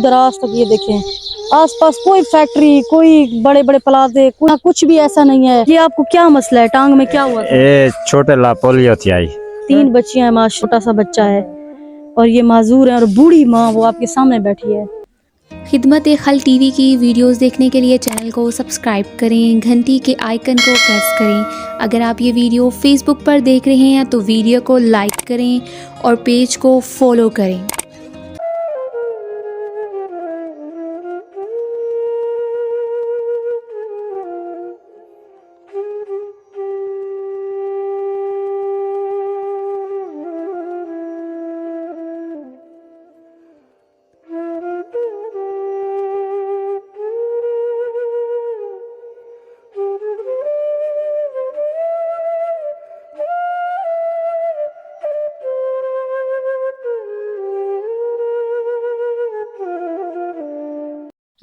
दराज तक ये देखें आस पास कोई फैक्ट्री, कोई बड़े बड़े प्लाजे, कुछ भी ऐसा नहीं है। ये आपको क्या मसला है? टांग में क्या हुआ था? ये छोटे ला पोलियो थी आई। 3 बच्चियां हैं, माँ छोटा सा बच्चा है और ये माजूर है और बूढ़ी माँ वो आपके सामने बैठी है। खिदमत-ए-खल्क टीवी की वीडियोस देखने के लिए चैनल को सब्सक्राइब करें, घंटी के आइकन को प्रेस करें। अगर आप ये वीडियो फेसबुक पर देख रहे हैं तो वीडियो को लाइक करें और पेज को फॉलो करें।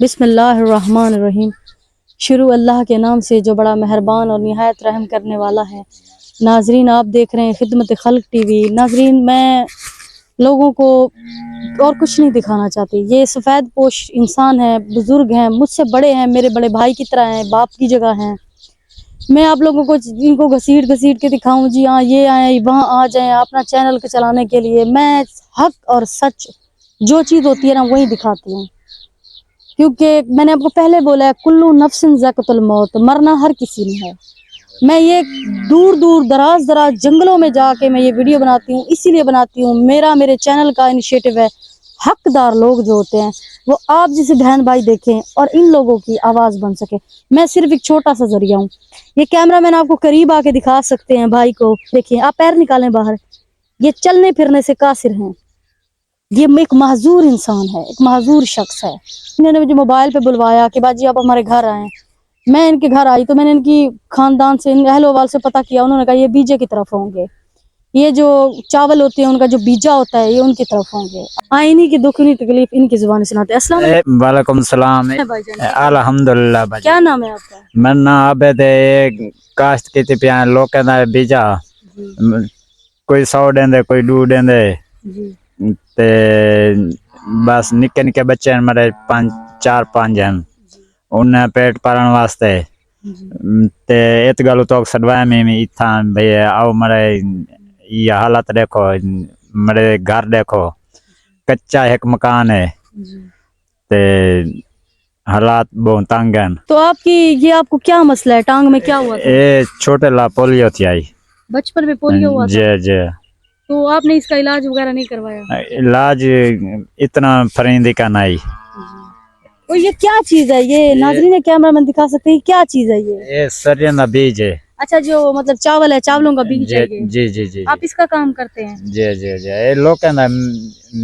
बिस्मिल्लाहिर्रहमानिर्रहीम। शुरू अल्लाह के नाम से जो बड़ा मेहरबान और निहायत रहम करने वाला है। नाजरीन, आप देख रहे हैं खिदमत-ए-खल्क टीवी। नाजरीन, मैं लोगों को और कुछ नहीं दिखाना चाहती। ये सफ़ेद पोश इंसान है, बुज़ुर्ग हैं, मुझसे बड़े हैं, मेरे बड़े भाई की तरह हैं, बाप की जगह हैं। मैं आप लोगों को इनको घसीट घसीट के दिखाऊं, जी हाँ ये आए वहाँ आ जाएं अपना चैनल को चलाने के लिए। मैं हक और सच जो चीज़ होती है ना वही दिखाती हूँ, क्योंकि मैंने आपको पहले बोला है कुल्लू नफ्सिन ज़ाइक़तुल मौत, मरना हर किसी ने है। मैं ये दूर दूर दराज दराज जंगलों में जाके मैं ये वीडियो बनाती हूँ, इसीलिए बनाती हूँ। मेरे चैनल का इनिशिएटिव है हकदार लोग जो होते हैं वो आप जैसे बहन भाई देखें और इन लोगों की आवाज़ बन सके। मैं सिर्फ एक छोटा सा जरिया हूँ। ये कैमरा मैन आपको करीब आके दिखा सकते हैं भाई को। देखिए, आप पैर निकालें बाहर, ये चलने फिरने से कासिर हैं। ये एक महजूर इंसान है, एक महजूर शख्स है। इन्होंने मुझे मोबाइल पे बुलवाया कि बाजी आप हमारे घर आएँ। मैं इनके घर आई तो मैंने इनकी खानदान से, इन अहल वाल से पता किया। उन्होंने कहा ये बीजे की तरफ होंगे, ये जो चावल होते हैं उनका जो बीजा होता है ये उनकी तरफ होंगे। आईनी की दुख नहीं तकलीफ इनकी जुबान सुनाते हैं। अस्सलाम वालेकुम सलाम। अल्हम्दुलिल्लाह। क्या नाम है आपका? मेरा नाम आबिद है। काश्त की पिया लोग कहना बीजा, कोई 100 देंदे कोई 2 देंदे ते बस निक्के निक्के बच्चे मेरे 4-5 हैं, उन्हें पेट पालन वास्ते ते इत गल तो सदवाया में इतना भाई आओ मेरे ये हालत देखो, मेरे घर देखो, कच्चा एक मकान है ते हालात बहुत तंग हैं। तो ये आपको क्या मसला है? टांग में क्या हुआ था? ये छोटे ला पोलियो थी आई। बचपन में पोलियो हुआ था? जी जी। तो आपने इसका इलाज वगैरह नहीं करवाया? इलाज इतना फरिंदी का नहीं। और ये क्या चीज है? ये नाज़रीन कैमरा मैन दिखा सकते हैं क्या चीज है ये सरियन का बीज है। अच्छा, जो मतलब चावल है, चावलों का बीज है ये? जी जी जी। आप इसका काम करते हैं? जी जी जी। ये लोग कहना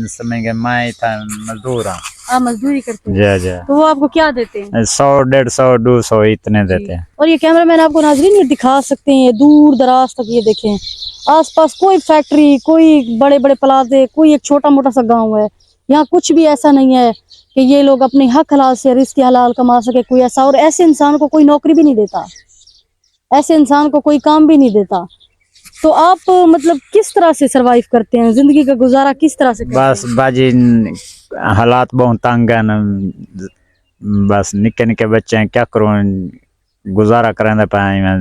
समझेंगे मैं था मजदूर हूँ। आप मजदूरी करते हैं? जी जी। तो वो आपको क्या देते हैं? 100, 150, 200 इतने देते हैं। और ये कैमरा मैन आपको नाज़रीन ये दिखा सकते हैं दूर दराज तक। ये देखें आसपास कोई फैक्ट्री, कोई बड़े बड़े प्लाजे, कोई एक छोटा मोटा सा गांव है। यहाँ कुछ भी ऐसा नहीं है कि ये लोग अपने हक हलाल से रिज़्क़ हलाल कमा सके, कोई ऐसा। और ऐसे इंसान को कोई नौकरी भी नहीं देता, ऐसे इंसान को कोई काम भी नहीं देता। तो आप मतलब किस तरह से सरवाइव करते हैं, जिंदगी का गुजारा किस तरह से करते बस बाजी हालात बहुत तंग हैं, बस निक्के निक्के बच्चे हैं, क्या करूँ, गुजारा करें पाए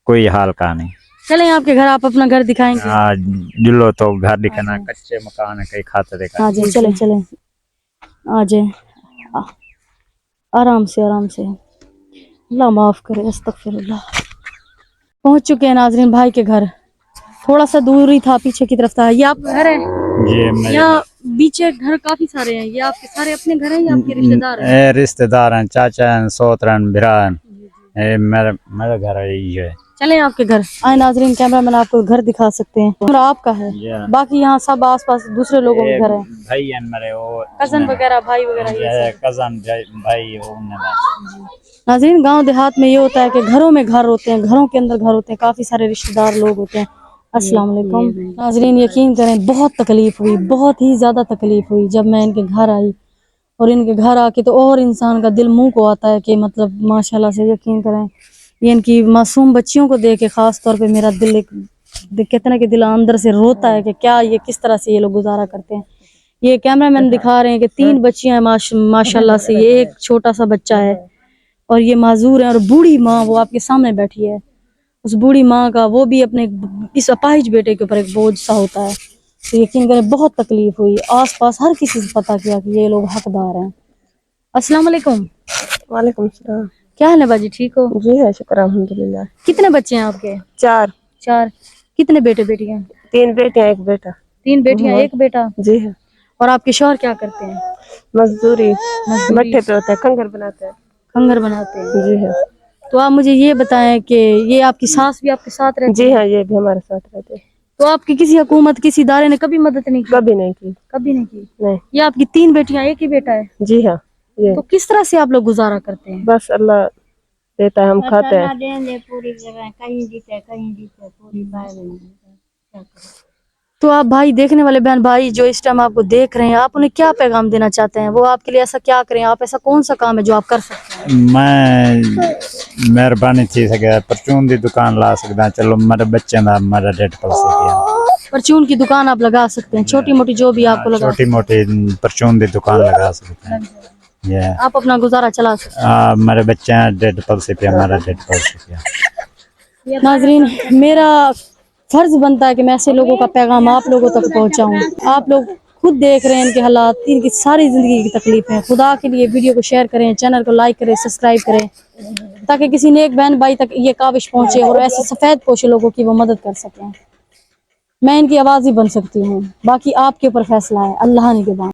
कोई हाल का नहीं। चलें आपके घर, आप अपना घर दिखाएंगे? जुल्लो तो घर दिखाना, कच्चे मकान है कई खाते देखा। हाँ जी, चलें चलें आ जाए, आराम से आराम से। अल्लाह माफ़ करे, अस्तगफिरुल्लाह। पहुंच चुके हैं नाज़रीन भाई के घर। थोड़ा सा दूर ही था, पीछे की तरफ था। ये आप घर है? जी। यहाँ पीछे घर काफी सारे हैं। ये आपके सारे अपने घर हैं या आपके रिश्तेदार हैं? रिश्तेदार हैं, चाचा हैं, सोतरन भिरा हैं। मेरा घर है यही है। चलें आपके घर आए नाज़रीन, कैमरा मैन आपको घर दिखा सकते हैं। और आपका है, बाकी यहाँ सब आसपास दूसरे लोगों के घर हैं। भाई हैं मेरे, वो कजन वगैरह, भाई वगैरह, कजन भाई। नाज़रीन गांव देहात में ये होता है कि घरों में घर होते हैं, घरों के अंदर घर होते हैं, काफ़ी सारे रिश्तेदार लोग होते हैं। अस्सलाम वालेकुम। नाज़रीन यकीन करें बहुत तकलीफ़ हुई, बहुत ही ज़्यादा तकलीफ़ हुई जब मैं इनके घर आई। और इनके घर आके तो और इंसान का दिल मुंह को आता है कि मतलब माशाल्लाह से। यकीन करें ये इनकी मासूम बच्चियों को देख के ख़ास तौर पे मेरा दिल कहते ना कि दिल अंदर से रोता है कि क्या ये किस तरह से ये लोग गुजारा करते हैं। یہ کیمرہ مین دکھا رہے ہیں کہ 3 بچیاں ہیں ماشاءاللہ سے، یہ ایک چھوٹا سا بچہ ہے اور یہ معذور ہے، اور بوڑھی ماں وہ آپ کے سامنے بیٹھی ہے. اس بوڑھی ماں کا وہ بھی اپنے اس اپاہج بیٹے کے اوپر ایک بوجھ سا ہوتا ہے. تو یقین کریں بہت تکلیف ہوئی. آس پاس ہر کسی سے پتہ کیا کہ یہ لوگ حقدار ہیں. السلام علیکم. وعلیکم السلام. کیا حال ہے باجی، ٹھیک ہو؟ جی ہے، شکر الحمدللہ. کتنے بچے ہیں آپ کے؟ 4. 4. کتنے بیٹے بیٹی ہیں؟ 3 بیٹیاں 1 بیٹا. 3 بیٹیاں 1 بیٹا. جی ہے. اور آپ کے شوہر کیا کرتے ہیں؟ مزدوری بٹھے پہ ہوتا ہے، کنگر بناتے ہیں. کنگر بناتے ہیں. جی ہے. تو آپ مجھے یہ بتائیں کہ یہ آپ کی ساس بھی آپ کے ساتھ رہتی جی ہے؟ ہاں، یہ بھی ہمارے ساتھ رہتے ہیں. تو آپ کی کسی حکومت کسی ادارے نے کبھی مدد نہیں کی؟ کبھی نہیں کی. کبھی نہیں کی. نہیں. یہ آپ کی 3 بیٹیاں 1 ہی بیٹا ہے؟ جی ہاں. یہ تو کس طرح سے آپ لوگ گزارا کرتے ہیں؟ بس اللہ دیتا ہے، ہم کھاتے ہیں. تو آپ بھائی، دیکھنے والے بہن بھائی جو اس ٹائم آپ کو دیکھ رہے ہیں، آپ انہیں کیا پیغام دینا چاہتے ہیں؟ وہ آپ کے لیے ایسا کیا کریں؟ آپ ایسا کون سا کام ہے جو آپ کر سکتے ہیں؟ میں مہربانی تھی سکے پرچون دی دکان لا سکتا. چلو میرے بچے دا میرا ڈیٹ پل سکیا. پرچون کی دکان آپ لگا سکتے ہیں، چھوٹی موٹی جو بھی آپ کو لگا. چھوٹی موٹی پرچون دی دکان لگا سکتے ہیں. آپ اپنا گزارا چلا سکتے ہیں. میرے بچے ڈیٹ پل سے پیا، میرا ڈیٹ پل سے پیا. ناظرین، میرا فرض بنتا ہے کہ میں ایسے لوگوں کا پیغام آپ لوگوں تک پہنچاؤں. آپ لوگ خود دیکھ رہے ہیں ان کے حالات، ان کی ساری زندگی کی تکلیف ہے. خدا کے لیے ویڈیو کو شیئر کریں، چینل کو لائک کریں، سبسکرائب کریں، تاکہ کسی نیک بہن بھائی تک یہ کاوش پہنچے اور ایسے سفید پوش لوگوں کی وہ مدد کر سکیں. میں ان کی آواز ہی بن سکتی ہوں، باقی آپ کے اوپر فیصلہ ہے، اللہ نے کے بعد.